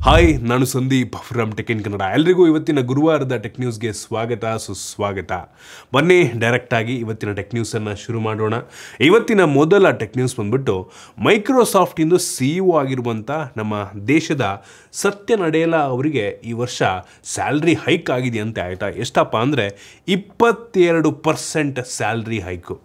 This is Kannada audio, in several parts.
ಹಾಯ್, ನಾನು Sandeep from tech in Kannada. ಎಲ್ರಿಗೂ ಇವತ್ತಿನ ಗುರುವಾರದ ಟೆಕ್ ನ್ಯೂಸ್ಗೆ ಸ್ವಾಗತ ಸುಸ್ವಾಗತ. ಬನ್ನಿ ಡೈರೆಕ್ಟಾಗಿ ಇವತ್ತಿನ ಟೆಕ್ ನ್ಯೂಸನ್ನು ಶುರು ಮಾಡೋಣ. ಇವತ್ತಿನ ಮೊದಲ ಟೆಕ್ ನ್ಯೂಸ್ ಬಂದ್ಬಿಟ್ಟು ಮೈಕ್ರೋಸಾಫ್ಟಿಂದು CEO ಆಗಿರುವಂಥ ನಮ್ಮ ದೇಶದ ಸತ್ಯ ನಡೆಯಲ ಅವರಿಗೆ ಈ ವರ್ಷ ಸ್ಯಾಲ್ರಿ ಹೈಕ್ ಆಗಿದೆಯಂತೆ. ಆಯಿತಾ, ಎಷ್ಟಪ್ಪ ಅಂದರೆ 22% salary hike.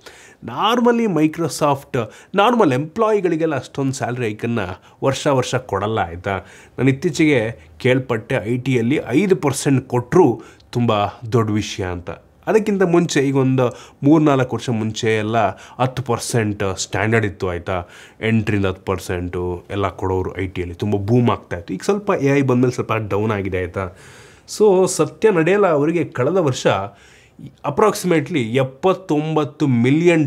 Normally Microsoft normal ಎಂಪ್ಲಾಯಿಗಳಿಗೆಲ್ಲ ಅಷ್ಟೊಂದು ಸ್ಯಾಲ್ರಿ ಹೈಕನ್ನು ವರ್ಷ ಕೊಡಲ್ಲ. ಆಯಿತಾ, ನಾನು ಇತ್ತೀಚೆಗೆ ಕೇಳ್ಪಟ್ಟೆ IT ಯಲ್ಲಿ 5% ಕೊಟ್ಟರೂ ತುಂಬ ದೊಡ್ಡ ವಿಷಯ ಅಂತ. ಅದಕ್ಕಿಂತ ಮುಂಚೆ ಈಗ ಒಂದು 3-4 ವರ್ಷ ಮುಂಚೆ ಎಲ್ಲ 10% ಸ್ಟ್ಯಾಂಡರ್ಡ್ ಇತ್ತು. ಆಯಿತಾ, 8ರಿಂದ 10% ಎಲ್ಲ ಕೊಡೋರು IT ಯಲ್ಲಿ ತುಂಬ ಬೂಮ್ ಆಗ್ತಾಯಿತ್ತು. ಈಗ ಸ್ವಲ್ಪ AI ಬಂದಮೇಲೆ ಸ್ವಲ್ಪ ಡೌನ್ ಆಗಿದೆ. ಆಯಿತಾ, ಸೊ ಸತ್ಯ ನಡೆಯಲ್ಲ ಅವರಿಗೆ ಕಳೆದ ವರ್ಷ ಅಪ್ರಾಕ್ಸಿಮೇಟ್ಲಿ $79 ಮಿಲಿಯನ್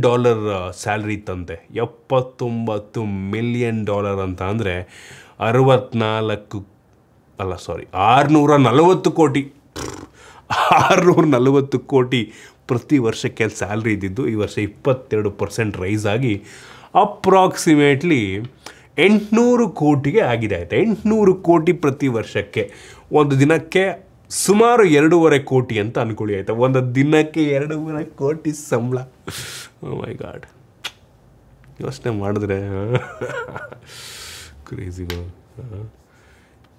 ಸ್ಯಾಲ್ರಿ ಇತ್ತಂತೆ. $79 ಮಿಲಿಯನ್ ಅಂತ ಅಂದರೆ 640 ಕೋಟಿ 640 ಕೋಟಿ ಪ್ರತಿ ವರ್ಷಕ್ಕೆ ಸ್ಯಾಲ್ರಿ ಇದ್ದಿದ್ದು ಈ ವರ್ಷ 22% ರೈಸ್ ಆಗಿ ಅಪ್ರಾಕ್ಸಿಮೇಟ್ಲಿ 800 ಕೋಟಿಗೆ ಆಗಿದೆ. ಆಯಿತಾ, 800 ಕೋಟಿ ಪ್ರತಿ ವರ್ಷಕ್ಕೆ. ಒಂದು ದಿನಕ್ಕೆ ಸುಮಾರು 2.5 ಕೋಟಿ ಅಂತ ಅಂದ್ಕೊಳ್ಳಿ. ಆಯಿತಾ, ಒಂದು ದಿನಕ್ಕೆ 2.5 ಕೋಟಿ ಸಂಬಳ. ಓ ಮೈ ಗಾಡ್, ಯೋಚನೆ ಮಾಡಿದ್ರೆ ಕ್ರೇಜಿಗಳು.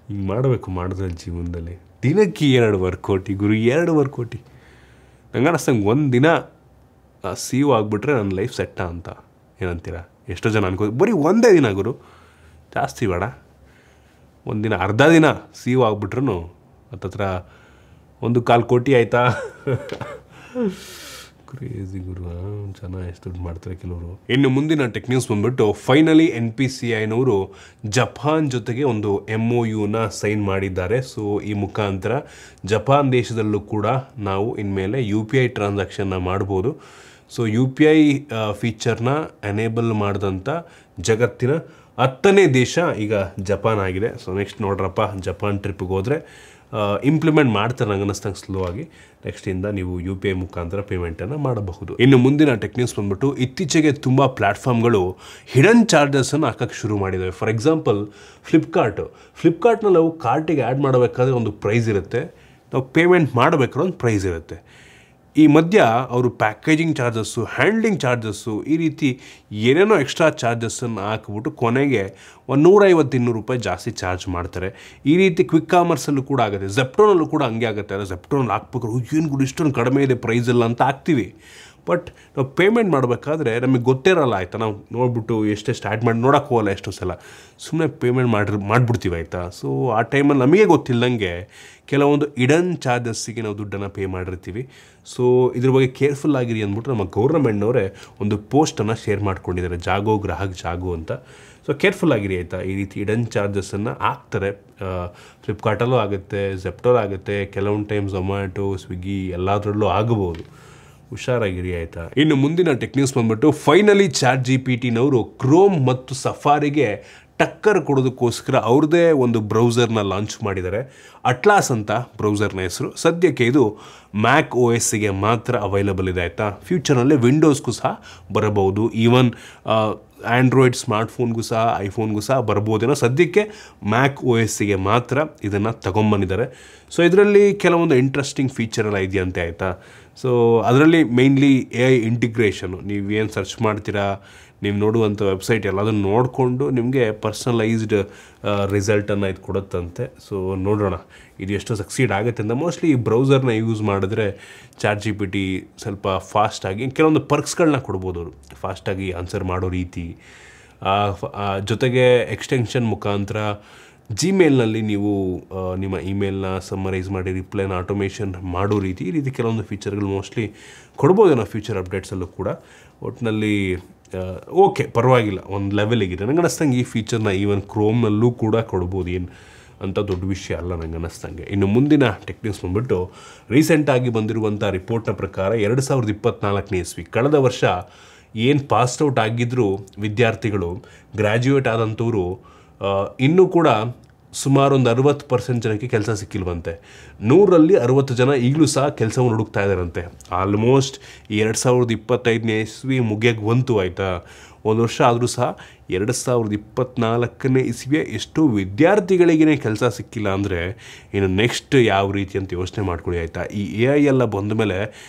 ಹಿಂಗೆ ಮಾಡಿದ್ರೆ ಜೀವನದಲ್ಲಿ ದಿನಕ್ಕೆ 2.5 ಕೋಟಿ ಗುರು, 2.5 ಕೋಟಿ. ನಂಗೆ ಅನ್ನಿಸ್ತಂಗೆ ಒಂದು ದಿನ CEO ಆಗಿಬಿಟ್ರೆ ನನ್ನ ಲೈಫ್ ಸೆಟ್ಟ ಅಂತ. ಏನಂತೀರ? ಎಷ್ಟೋ ಜನ ಅನ್ಕೋ ಬರೀ ಒಂದೇ ದಿನ ಗುರು, ಜಾಸ್ತಿ ಬೇಡ, ಒಂದು ದಿನ ಅರ್ಧ ದಿನ CEO ಆಗಿಬಿಟ್ರು ಹತ್ತತ್ರ 1.25 ಕೋಟಿ. ಆಯಿತಾ, ಕ್ರೇಜಿ ಗುರು. ಜನ ಎಷ್ಟು ದುಡ್ಡು ಮಾಡ್ತಾರೆ ಕೆಲವರು. ಇನ್ನು ಮುಂದಿನ ಟೆಕ್ ನ್ಯೂಸ್ ಬಂದ್ಬಿಟ್ಟು ಫೈನಲಿ NPCIನವರು ಜಪಾನ್ ಜೊತೆಗೆ ಒಂದು MOUನ ಸೈನ್ ಮಾಡಿದ್ದಾರೆ. ಸೊ ಈ ಮುಖಾಂತರ ಜಪಾನ್ ದೇಶದಲ್ಲೂ ಕೂಡ ನಾವು ಇನ್ಮೇಲೆ UPI ಟ್ರಾನ್ಸಾಕ್ಷನ್ನ ಮಾಡ್ಬೋದು. ಸೊ UPI ಫೀಚರ್ನ ಎನೇಬಲ್ ಮಾಡಿದಂಥ ಜಗತ್ತಿನ 10ನೇ ದೇಶ ಈಗ ಜಪಾನ್ ಆಗಿದೆ. ಸೊ ನೆಕ್ಸ್ಟ್ ನೋಡ್ರಪ್ಪ, ಜಪಾನ್ ಟ್ರಿಪ್ಪಿಗೆ ಹೋದರೆ ಇಂಪ್ಲಿಮೆಂಟ್ ಮಾಡ್ತಾರೆ ನಂಗೆ ಅನ್ನಿಸ್ತಂಗೆ ಸ್ಲೋ ಆಗಿ. ನೆಕ್ಸ್ಟಿಂದ ನೀವು UPI ಮುಖಾಂತರ ಪೇಮೆಂಟನ್ನು ಮಾಡಬಹುದು. ಇನ್ನು ಮುಂದಿನ ಟೆಕ್ ನ್ಯೂಸ್ ಬಂದ್ಬಿಟ್ಟು ಇತ್ತೀಚೆಗೆ ತುಂಬ ಪ್ಲ್ಯಾಟ್ಫಾರ್ಮ್ಗಳು ಹಿಡನ್ ಚಾರ್ಜಸನ್ನು ಹಾಕೋಕ್ಕೆ ಶುರು ಮಾಡಿದ್ದಾವೆ. ಫಾರ್ ಎಕ್ಸಾಂಪಲ್ ಫ್ಲಿಪ್ಕಾರ್ಟ್ನಲ್ಲಿ ನಾವು ಕಾರ್ಟಿಗೆ ಆ್ಯಡ್ ಮಾಡಬೇಕಾದ್ರೆ ಒಂದು ಪ್ರೈಸ್ ಇರುತ್ತೆ, ನಾವು ಪೇಮೆಂಟ್ ಮಾಡಬೇಕಾದ್ರೆ ಒಂದು ಪ್ರೈಸ್ ಇರುತ್ತೆ. ಈ ಮಧ್ಯ ಅವರು ಪ್ಯಾಕೇಜಿಂಗ್ ಚಾರ್ಜಸ್ಸು, ಹ್ಯಾಂಡ್ಲಿಂಗ್ ಚಾರ್ಜಸ್ಸು, ಈ ರೀತಿ ಏನೇನೋ ಎಕ್ಸ್ಟ್ರಾ ಚಾರ್ಜಸ್ಸನ್ನು ಹಾಕ್ಬಿಟ್ಟು ಕೊನೆಗೆ $150-200 ಜಾಸ್ತಿ ಚಾರ್ಜ್ ಮಾಡ್ತಾರೆ. ಈ ರೀತಿ ಕ್ವಿಕ್ ಕಾಮರ್ಸಲ್ಲೂ ಕೂಡ ಆಗುತ್ತೆ, ಝೆಪ್ಟೋನಲ್ಲೂ ಕೂಡ ಹಂಗೆ ಆಗುತ್ತೆ. ಅಲ್ಲ, ಝೆಪ್ಟೋನಲ್ಲಿ ಹಾಕ್ಬೇಕಾದ್ರೆ ಏನು ಗುಡ್ ಇಷ್ಟೊಂದು ಕಡಿಮೆ ಇದೆ ಪ್ರೈಸ್ ಎಲ್ಲ ಅಂತ ಹಾಕ್ತೀವಿ. ಬಟ್ ನಾವು ಪೇಮೆಂಟ್ ಮಾಡಬೇಕಾದ್ರೆ ನಮಗೆ ಗೊತ್ತಿರಲ್ಲ. ಆಯಿತಾ, ನಾವು ನೋಡ್ಬಿಟ್ಟು ಎಷ್ಟೆಷ್ಟು ಆ್ಯಡ್ ಮಾಡಿ ನೋಡೋಕ್ಕೆ ಹೋಗಲ್ಲ ಎಷ್ಟೋ ಸಲ, ಸುಮ್ಮನೆ ಪೇಮೆಂಟ್ ಮಾಡಿಬಿಡ್ತೀವಿ. ಆಯಿತಾ, ಸೊ ಆ ಟೈಮಲ್ಲಿ ನಮಗೆ ಗೊತ್ತಿಲ್ಲದಂಗೆ ಕೆಲವೊಂದು ಇಡನ್ ಚಾರ್ಜಸ್ಸಿಗೆ ನಾವು ದುಡ್ಡನ್ನು ಪೇ ಮಾಡಿರ್ತೀವಿ. ಸೊ ಇದ್ರ ಬಗ್ಗೆ ಕೇರ್ಫುಲ್ ಆಗಿರಿ ಅಂದ್ಬಿಟ್ಟು ನಮ್ಮ ಗೌರ್ಮೆಂಟ್ನವರೇ ಒಂದು ಪೋಸ್ಟನ್ನು ಶೇರ್ ಮಾಡ್ಕೊಂಡಿದ್ದಾರೆ, ಜಾಗೋ ಗ್ರಾಹಕ್ ಜಾಗೋ ಅಂತ. ಸೊ ಕೇರ್ಫುಲ್ ಆಗಿರಿ. ಆಯಿತಾ, ಈ ರೀತಿ ಇಡನ್ ಚಾರ್ಜಸ್ಸನ್ನು ಹಾಕ್ತಾರೆ. ಫ್ಲಿಪ್ಕಾರ್ಟಲ್ಲೂ ಆಗುತ್ತೆ, ಝೆಪ್ಟೋಲ್ ಆಗುತ್ತೆ, ಕೆಲವೊಂದು ಟೈಮ್ ಝೊಮ್ಯಾಟೊ, ಸ್ವಿಗ್ಗಿ ಎಲ್ಲದರಲ್ಲೂ ಆಗಬಹುದು. ಹುಷಾರಾಗಿರಿ. ಆಯಿತಾ, ಇನ್ನು ಮುಂದಿನ ಟೆಕ್ ನ್ಯೂಸ್ ಬಂದ್ಬಿಟ್ಟು ಫೈನಲಿ ChatGPTನವರು ಕ್ರೋಮ್ ಮತ್ತು ಸಫಾರಿಗೆ ಟಕ್ಕರ್ ಕೊಡೋದಕ್ಕೋಸ್ಕರ ಅವ್ರದ್ದೇ ಒಂದು ಬ್ರೌಸರ್ನ ಲಾಂಚ್ ಮಾಡಿದ್ದಾರೆ. ಅಟ್ಲಾಸ್ ಅಂತ ಬ್ರೌಸರ್ನ ಹೆಸರು. ಸದ್ಯಕ್ಕೆ ಇದು ಮ್ಯಾಕ್ OSಗೆ ಮಾತ್ರ ಅವೈಲಬಲ್ ಇದೆ. ಆಯಿತಾ, ಫ್ಯೂಚರ್ನಲ್ಲಿ ವಿಂಡೋಸ್ಗೂ ಸಹ ಬರಬಹುದು, ಈವನ್ ಆ್ಯಂಡ್ರಾಯ್ಡ್ ಸ್ಮಾರ್ಟ್ಫೋನ್ಗೂ ಸಹ, ಐಫೋನ್ಗೂ ಸಹ ಬರ್ಬೋದೇನೋ. ಸದ್ಯಕ್ಕೆ ಮ್ಯಾಕ್ OSಗೆ ಮಾತ್ರ ಇದನ್ನು ತಗೊಂಬಂದಿದ್ದಾರೆ. ಸೊ ಇದರಲ್ಲಿ ಕೆಲವೊಂದು ಇಂಟ್ರೆಸ್ಟಿಂಗ್ ಫೀಚರ್ ಎಲ್ಲ ಇದೆಯಂತೆ. ಆಯಿತಾ, ಸೊ ಅದರಲ್ಲಿ ಮೇಯ್ನ್ಲಿ AI ಇಂಟಿಗ್ರೇಷನು. ನೀವು ಏನು ಸರ್ಚ್ ಮಾಡ್ತೀರಾ, ನೀವು ನೋಡುವಂಥ ವೆಬ್ಸೈಟ್ ಎಲ್ಲದನ್ನು ನೋಡಿಕೊಂಡು ನಿಮಗೆ ಪರ್ಸನಲೈಸ್ಡ್ ರಿಸಲ್ಟನ್ನು ಇದು ಕೊಡುತ್ತಂತೆ. ಸೊ ನೋಡೋಣ ಇದು ಎಷ್ಟು ಸಕ್ಸೀಡ್ ಆಗುತ್ತೆ ಅಂತ. ಮೋಸ್ಟ್ಲಿ ಈ ಬ್ರೌಸರ್ನ ಯೂಸ್ ಮಾಡಿದ್ರೆ ChatGPT ಸ್ವಲ್ಪ ಫಾಸ್ಟಾಗಿ ಕೆಲವೊಂದು ಪರ್ಕ್ಸ್ಗಳನ್ನ ಕೊಡ್ಬೋದು ಅವರು, ಫಾಸ್ಟಾಗಿ ಆನ್ಸರ್ ಮಾಡೋ ರೀತಿ. ಜೊತೆಗೆ ಎಕ್ಸ್ಟೆನ್ಷನ್ ಮುಖಾಂತರ ಜಿಮೇಲ್ನಲ್ಲಿ ನೀವು ನಿಮ್ಮ ಇಮೇಲ್ನ ಸಮ್ಮರೈಸ್ ಮಾಡಿ ರಿಪ್ಲೈನ ಆಟೋಮೇಷನ್ ಮಾಡೋ ರೀತಿ, ಈ ರೀತಿ ಕೆಲವೊಂದು ಫೀಚರ್ಗಳು ಮೋಸ್ಟ್ಲಿ ಕೊಡ್ಬೋದೇನೋ ಫ್ಯೂಚರ್ ಅಪ್ಡೇಟ್ಸಲ್ಲೂ ಕೂಡ. ಒಟ್ಟಿನಲ್ಲಿ ಓಕೆ, ಪರವಾಗಿಲ್ಲ, ಒಂದು ಲೆವೆಲಿಗಿದೆ. ನಂಗೆ ಅನ್ನಿಸ್ತಂಗೆ ಈ ಫೀಚರ್ನ ಈವನ್ ಕ್ರೋಮ್ನಲ್ಲೂ ಕೂಡ ಕೊಡ್ಬೋದು, ಏನು ಅಂತ ದೊಡ್ಡ ವಿಷಯ ಅಲ್ಲ ನಂಗೆ ಅನ್ನಿಸ್ತಂಗೆ. ಇನ್ನು ಮುಂದಿನ ಟೆಕ್ ನ್ಯೂಸ್ ಬಂದ್ಬಿಟ್ಟು ರೀಸೆಂಟಾಗಿ ಬಂದಿರುವಂಥ ರಿಪೋರ್ಟ್ನ ಪ್ರಕಾರ 2024ನೇ ಇಸ್ವಿ, ಕಳೆದ ವರ್ಷ ಏನು ಪಾಸ್ಔಟ್ ಆಗಿದ್ದರೂ ವಿದ್ಯಾರ್ಥಿಗಳು, ಗ್ರ್ಯಾಜುಯೇಟ್ ಆದಂಥವರು ಇನ್ನೂ ಕೂಡ ಸುಮಾರು ಒಂದು 60% ಜನಕ್ಕೆ ಕೆಲಸ ಸಿಕ್ಕಿಲ್ವಂತೆ. 100ರಲ್ಲಿ 60 ಜನ ಈಗಲೂ ಸಹ ಕೆಲಸವನ್ನು ಹುಡುಕ್ತಾ ಇದ್ದಾರಂತೆ. ಆಲ್ಮೋಸ್ಟ್ 2025ನೇ ಇಸ್ವಿ ಮುಗಿಯಕ್ಕೆ ಬಂತು ಆಯಿತಾ. ಒಂದು ವರ್ಷ ಆದರೂ ಸಹ 2024ನೇ ಇಸ್ವಿಯ ಎಷ್ಟೋ ವಿದ್ಯಾರ್ಥಿಗಳಿಗೇ ಕೆಲಸ ಸಿಕ್ಕಿಲ್ಲ ಅಂದರೆ ಇನ್ನು ನೆಕ್ಸ್ಟ್ ಯಾವ ರೀತಿ ಅಂತ ಯೋಚನೆ ಮಾಡ್ಕೊಳ್ಳಿ ಆಯಿತಾ. ಈ AI ಎಲ್ಲ ಬಂದ ಮೇಲೆ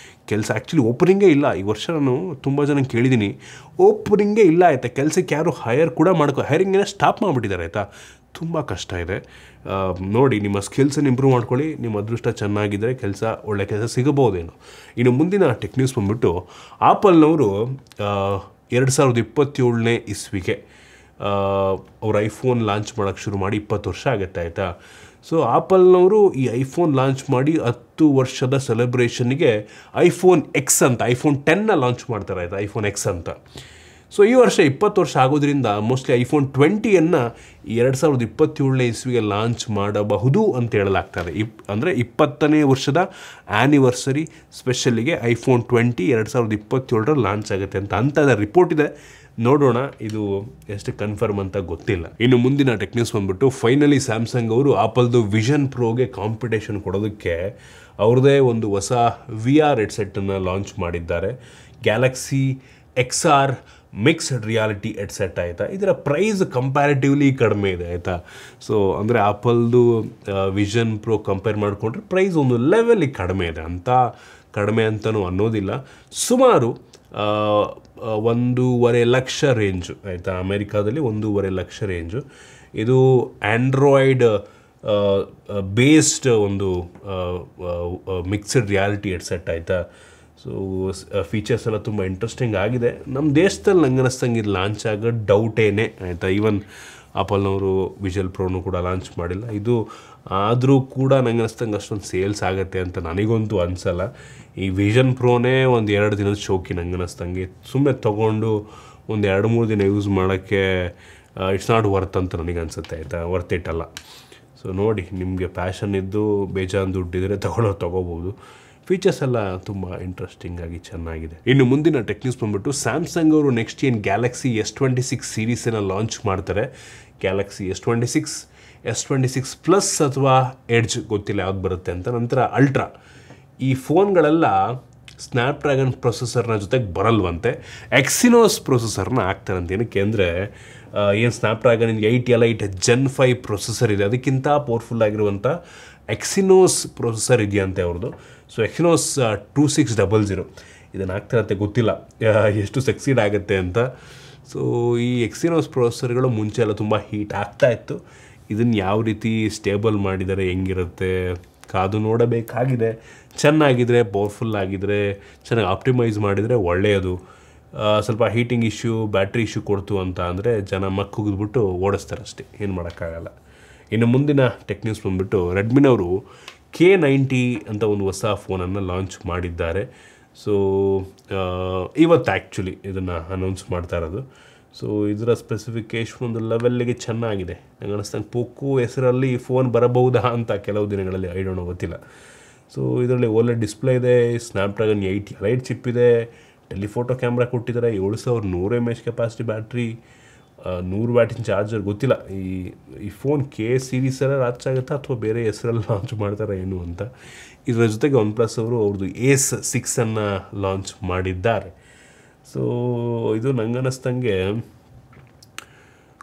ಕೆಲಸ ಆ್ಯಕ್ಚುಲಿ ಓಪನಿಂಗೇ ಇಲ್ಲ. ಈ ವರ್ಷ ನಾನು ತುಂಬ ಜನ ಕೇಳಿದ್ದೀನಿ, ಓಪನಿಂಗೇ ಇಲ್ಲ ಆಯಿತಾ. ಕೆಲಸಕ್ಕೆ ಯಾರು ಹೈರಿಂಗೇನೆ ಸ್ಟಾಪ್ ಮಾಡಿಬಿಟ್ಟಿದ್ದಾರೆ ಆಯಿತಾ. ತುಂಬ ಕಷ್ಟ ಇದೆ. ನೋಡಿ, ನಿಮ್ಮ ಸ್ಕಿಲ್ಸನ್ನು ಇಂಪ್ರೂವ್ ಮಾಡ್ಕೊಳ್ಳಿ. ನಿಮ್ಮ ಅದೃಷ್ಟ ಚೆನ್ನಾಗಿದ್ದರೆ ಒಳ್ಳೆ ಕೆಲಸ ಸಿಗಬಹುದೇನೋ. ಇನ್ನು ಮುಂದಿನ ಟೆಕ್ ನ್ಯೂಸ್ ಬಂದುಬಿಟ್ಟು ಆಪಲ್ನವರು 2027ನೇ ಇಸ್ವಿಗೆ ಅವ್ರ ಐಫೋನ್ ಲಾಂಚ್ ಮಾಡೋಕ್ಕೆ ಶುರು ಮಾಡಿ 20 ವರ್ಷ ಆಗುತ್ತೆ ಆಯಿತಾ. ಸೊ ಆಪಲ್ನವರು ಈ ಐಫೋನ್ ಲಾಂಚ್ ಮಾಡಿ 10 ವರ್ಷದ ಸೆಲೆಬ್ರೇಷನ್ಗೆ ಐಫೋನ್ ಎಕ್ಸ್ ಅಂತ ಐಫೋನ್ 10ನ ಲಾಂಚ್ ಮಾಡ್ತಾರೆ ಆಯಿತಾ, ಐಫೋನ್ ಎಕ್ಸ್ ಅಂತ. ಸೊ ಈ ವರ್ಷ 20 ವರ್ಷ ಆಗೋದ್ರಿಂದ ಮೋಸ್ಟ್ಲಿ ಐಫೋನ್ 20ಯನ್ನು 2027ನೇ ಇಸ್ವಿಗೆ ಲಾಂಚ್ ಮಾಡಬಹುದು ಅಂತ ಹೇಳಲಾಗ್ತದೆ. ಅಂದರೆ 20ನೇ ವರ್ಷದ ಆ್ಯನಿವರ್ಸರಿ ಸ್ಪೆಷಲಿಗೆ ಐಫೋನ್ 20 2027ರಲ್ಲಿ ಲಾಂಚ್ ಆಗುತ್ತೆ ಅಂತ ರಿಪೋರ್ಟ್ ಇದೆ. ನೋಡೋಣ ಇದು ಎಷ್ಟು ಕನ್ಫರ್ಮ್ ಅಂತ ಗೊತ್ತಿಲ್ಲ. ಇನ್ನು ಮುಂದಿನ ಟೆಕ್ ನ್ಯೂಸ್ ಬಂದ್ಬಿಟ್ಟು ಫೈನಲಿ ಸ್ಯಾಮ್ಸಂಗ್ ಅವರು ಆಪಲ್ದು ವಿಷನ್ ಪ್ರೋಗೆ ಕಾಂಪಿಟೇಷನ್ ಕೊಡೋದಕ್ಕೆ ಅವ್ರದ್ದೇ ಒಂದು ಹೊಸ VR ಹೆಡ್ಸೆಟ್ಟನ್ನು ಲಾಂಚ್ ಮಾಡಿದ್ದಾರೆ. Galaxy XR mixed reality headset ಆಯಿತಾ. ಇದರ ಪ್ರೈಸ್ ಕಂಪ್ಯಾರಿಟಿವ್ಲಿ ಕಡಿಮೆ ಇದೆ ಆಯಿತಾ. ಸೊ ಅಂದರೆ ಆಪಲ್ದು ವಿಷನ್ ಪ್ರೋ ಕಂಪೇರ್ ಮಾಡಿಕೊಂಡ್ರೆ ಪ್ರೈಸ್ ಒಂದು ಲೆವೆಲಿಗೆ ಕಡಿಮೆ ಇದೆ. ಅಂತ ಕಡಿಮೆ ಅಂತಲೂ ಅನ್ನೋದಿಲ್ಲ. ಸುಮಾರು 1.5 ಲಕ್ಷ ರೇಂಜು ಆಯಿತಾ. ಅಮೇರಿಕಾದಲ್ಲಿ 1.5 ಲಕ್ಷ ರೇಂಜು. ಇದು ಆ್ಯಂಡ್ರಾಯ್ಡ್ ಬೇಸ್ಡ್ ಒಂದು ಮಿಕ್ಸ್ಡ್ ರಿಯಾಲಿಟಿ ಹೆಡ್ಸೆಟ್ ಆಯಿತಾ. ಸೊ ಫೀಚರ್ಸ್ ಎಲ್ಲ ತುಂಬ ಇಂಟ್ರೆಸ್ಟಿಂಗ್ ಆಗಿದೆ. ನಮ್ಮ ದೇಶದಲ್ಲಿ ನಂಗೆ ಅನ್ನಿಸ್ತಂಗೆ ಇದು ಲಾಂಚ್ ಆಗೋ ಡೌಟೇನೆ ಆಯಿತಾ. ಈವನ್ ಆಪಲ್ನವರು ವಿಷಲ್ ಪ್ರೋನು ಕೂಡ ಲಾಂಚ್ ಮಾಡಿಲ್ಲ. ಇದು ಆದರೂ ಕೂಡ ನಂಗೆ ಅನ್ನಿಸ್ತಂಗೆ ಅಷ್ಟೊಂದು ಸೇಲ್ಸ್ ಆಗುತ್ತೆ ಅಂತ ನನಗಂತೂ ಅನಿಸಲ್ಲ. ಈ ವಿಷನ್ ಪ್ರೋನೇ ಒಂದು 2 ದಿನದ ಶೋಕಿ ನಂಗೆ ಅನ್ನಿಸ್ತಂಗೆ. ಸುಮ್ಮನೆ ತೊಗೊಂಡು ಒಂದು 2-3 ದಿನ ಯೂಸ್ ಮಾಡೋಕ್ಕೆ ಇಟ್ಸ್ ನಾಟ್ ವರ್ತ್ ಅಂತ ನನಗೆ ಅನಿಸುತ್ತೆ ಆಯಿತಾ. ವರ್ತ್ ಇಟ್ ಅಲ್ಲ. ಸೊ ನೋಡಿ, ನಿಮಗೆ ಪ್ಯಾಷನ್ ಇದ್ದು ಬೇಜಾನ್ ದುಡ್ಡಿದ್ರೆ ತೊಗೋಬೋದು. ಫೀಚರ್ಸ್ ಎಲ್ಲ ತುಂಬ ಇಂಟ್ರೆಸ್ಟಿಂಗ್ ಆಗಿ ಚೆನ್ನಾಗಿದೆ. ಇನ್ನು ಮುಂದಿನ ಟೆಕ್ ನ್ಯೂಸ್ ಬಂದ್ಬಿಟ್ಟು ಸ್ಯಾಮ್ಸಂಗ್ ಅವರು ನೆಕ್ಸ್ಟ್ ಏನು ಗ್ಯಾಲಕ್ಸಿ S26 ಸೀರೀಸನ್ನು ಲಾಂಚ್ ಮಾಡ್ತಾರೆ. ಗ್ಯಾಲಕ್ಸಿ S26, S26 ಪ್ಲಸ್ ಅಥವಾ ಎಡ್ಜ್ ಗೊತ್ತಿಲ್ಲ ಯಾವ್ದು ಬರುತ್ತೆ ಅಂತ. ನಂತರ ಅಲ್ಟ್ರಾ. ಈ ಫೋನ್ಗಳೆಲ್ಲ ಸ್ನ್ಯಾಪ್ಡ್ರ್ಯಾಗನ್ ಪ್ರೊಸೆಸರ್ನ ಜೊತೆಗೆ ಬರಲ್ವಂತೆ, ಎಕ್ಸಿನೋಸ್ ಪ್ರೊಸೆಸರ್ನ ಹಾಕ್ತಾರಂತೆ. ಏನಕ್ಕೆ ಅಂದರೆ ಏನು ಸ್ನ್ಯಾಪ್ಡ್ರ್ಯಾಗನ್ 8 Elite Gen 5 ಪ್ರೊಸೆಸರ್ ಇದೆ, ಅದಕ್ಕಿಂತ ಪವರ್ಫುಲ್ ಆಗಿರುವಂಥ ಎಕ್ಸಿನೋಸ್ ಪ್ರೊಸೆಸರ್ ಇದೆಯಂತೆ ಅವ್ರದ್ದು. ಸೊ ಎಕ್ಸಿನೋಸ್ 2600 ಇದನ್ನು ಆಗ್ತಿರತ್ತೆ, ಗೊತ್ತಿಲ್ಲ ಎಷ್ಟು ಸಕ್ಸೀಡ್ ಆಗುತ್ತೆ ಅಂತ. ಸೊ ಈ ಎಕ್ಸಿನೋಸ್ ಪ್ರೊಸೆಸರ್ಗಳು ಮುಂಚೆ ಎಲ್ಲ ತುಂಬ ಹೀಟ್ ಆಗ್ತಾಯಿತ್ತು. ಇದನ್ನು ಯಾವ ರೀತಿ ಸ್ಟೇಬಲ್ ಮಾಡಿದ್ದಾರೆ, ಹೆಂಗಿರುತ್ತೆ ಕಾದು ನೋಡಬೇಕಾಗಿದೆ. ಚೆನ್ನಾಗಿದ್ದರೆ, ಪವರ್ಫುಲ್ ಆಗಿದ್ದರೆ, ಚೆನ್ನಾಗಿ ಆಪ್ಟಿಮೈಸ್ ಮಾಡಿದರೆ ಒಳ್ಳೆಯದು. ಸ್ವಲ್ಪ ಹೀಟಿಂಗ್ ಇಶ್ಯೂ, ಬ್ಯಾಟ್ರಿ ಇಶ್ಯೂ ಕೊಡ್ತು ಅಂತ ಅಂದರೆ ಜನ ಮಕ್ಕುಗಿದ್ಬಿಟ್ಟು ಓಡಿಸ್ತಾರೆ ಅಷ್ಟೇ, ಏನು ಮಾಡೋಕ್ಕಾಗಲ್ಲ. ಇನ್ನು ಮುಂದಿನ ಟೆಕ್ ನ್ಯೂಸ್ ಬಂದುಬಿಟ್ಟು ರೆಡ್ಮಿನವರು K90 ಅಂತ ಒಂದು ಹೊಸ ಫೋನನ್ನು ಲಾಂಚ್ ಮಾಡಿದ್ದಾರೆ. ಸೊ ಇವತ್ತು ಆ್ಯಕ್ಚುಲಿ ಇದನ್ನು ಅನೌನ್ಸ್ ಮಾಡ್ತಾ ಇರೋದು. ಸೊ ಇದರ ಸ್ಪೆಸಿಫಿಕೇಶನ್ ಒಂದು ಲೆವೆಲ್ಲಿಗೆ ಚೆನ್ನಾಗಿದೆ. ನಂಗೆ ಅನ್ನಿಸ್ತಂಗೆ ಪೋಕೋ ಹೆಸರಲ್ಲಿ ಈ ಫೋನ್ ಬರಬಹುದಾ ಅಂತ ಕೆಲವು ದಿನಗಳಲ್ಲಿ ಗೊತ್ತಿಲ್ಲ. ಸೊ ಇದರಲ್ಲಿ OLED ಡಿಸ್ಪ್ಲೇ ಇದೆ, ಸ್ನ್ಯಾಪ್ಡ್ರ್ಯಾಗನ್ 8 Elite ಚಿಪ್ ಇದೆ, ಟೆಲಿಫೋಟೋ ಕ್ಯಾಮ್ರಾ ಕೊಟ್ಟಿದ್ದಾರೆ, 7100 mAh ಕೆಪಾಸಿಟಿ ಬ್ಯಾಟ್ರಿ, 100 ವ್ಯಾಟಿನ ಚಾರ್ಜರ್. ಗೊತ್ತಿಲ್ಲ ಈ ಫೋನ್ K ಸೀರೀಸೆಲ್ಲ ಲಾಂಚ್ ಆಗುತ್ತಾ ಅಥವಾ ಬೇರೆ ಹೆಸರಲ್ಲಿ ಲಾಂಚ್ ಮಾಡ್ತಾರೆ ಏನು ಅಂತ. ಇದರ ಜೊತೆಗೆ OnePlus ಅವರು ಅವ್ರದ್ದು Ace 6 ಲಾಂಚ್ ಮಾಡಿದ್ದಾರೆ. ಸೊ ಇದು ನಂಗೆ ಅನ್ನಿಸ್ತಂಗೆ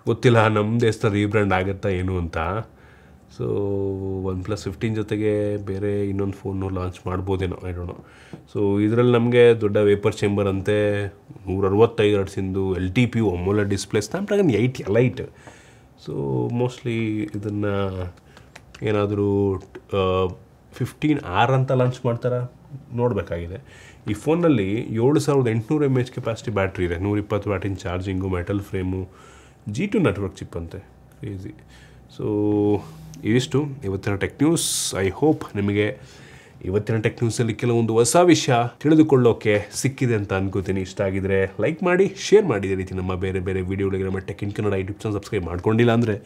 ಗೊತ್ತಿಲ್ಲ ನಮ್ಮ ದೇಶದಲ್ಲಿ ರೀಬ್ರ್ಯಾಂಡ್ ಆಗುತ್ತಾ ಏನು ಅಂತ. ಸೊ OnePlus 15 ಜೊತೆಗೆ ಬೇರೆ ಇನ್ನೊಂದು ಫೋನು ಲಾಂಚ್ ಮಾಡ್ಬೋದೇನೋ, ಸೊ ಇದರಲ್ಲಿ ನಮಗೆ ದೊಡ್ಡ ವೇಪರ್ ಚೇಂಬರ್ ಅಂತೆ, 165 ಹರ್ಟ್ಸಿಂದು LTPO AMOLED display, Snapdragon 8 Elite. So mostly ಇದನ್ನು ಏನಾದರೂ 15R ಅಂತ ಲಾಂಚ್ ಮಾಡ್ತಾರಾ ನೋಡಬೇಕಾಗಿದೆ. ಈ ಫೋನಲ್ಲಿ 7800 mAh ಕೆಪಾಸಿಟಿ ಬ್ಯಾಟ್ರಿ ಇದೆ, 120 ವ್ಯಾಟಿನ charging, metal frame, G2 network chip ಅಂತೆ, ಈಸಿ. ಸೊ ಇದಿಷ್ಟು ಇವತ್ತಿನ ಟೆಕ್ ನ್ಯೂಸ್. ಐ ಹೋಪ್ ನಿಮಗೆ ಇವತ್ತಿನ ಟೆಕ್ ನ್ಯೂಸಲ್ಲಿ ಕೆಲವೊಂದು ಹೊಸ ವಿಷಯ ತಿಳಿದುಕೊಳ್ಳೋಕ್ಕೆ ಸಿಕ್ಕಿದೆ ಅಂತ ಅನ್ಕೋತೀನಿ. ಇಷ್ಟ ಆಗಿದ್ರೆ ಲೈಕ್ ಮಾಡಿ, ಶೇರ್ ಮಾಡಿ. ಇದೇ ರೀತಿ ನಮ್ಮ ಬೇರೆ ಬೇರೆ ವೀಡಿಯೋಗಳಿಗೆ ನಮ್ಮ tech in Kannada YouTube channel subscribe ಮಾಡ್ಕೊಂಡಿಲ್ಲ ಅಂದರೆ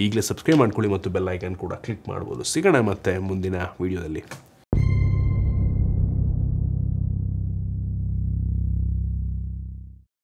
ಈಗಲೇ ಸಬ್ಸ್ಕ್ರೈಬ್ ಮಾಡ್ಕೊಳ್ಳಿ ಮತ್ತು ಬೆಲ್ ಐಕಾನ್ ಕೂಡ ಕ್ಲಿಕ್ ಮಾಡ್ಬೋದು. ಸಿಗೋಣ ಮತ್ತೆ ಮುಂದಿನ ವೀಡಿಯೋದಲ್ಲಿ.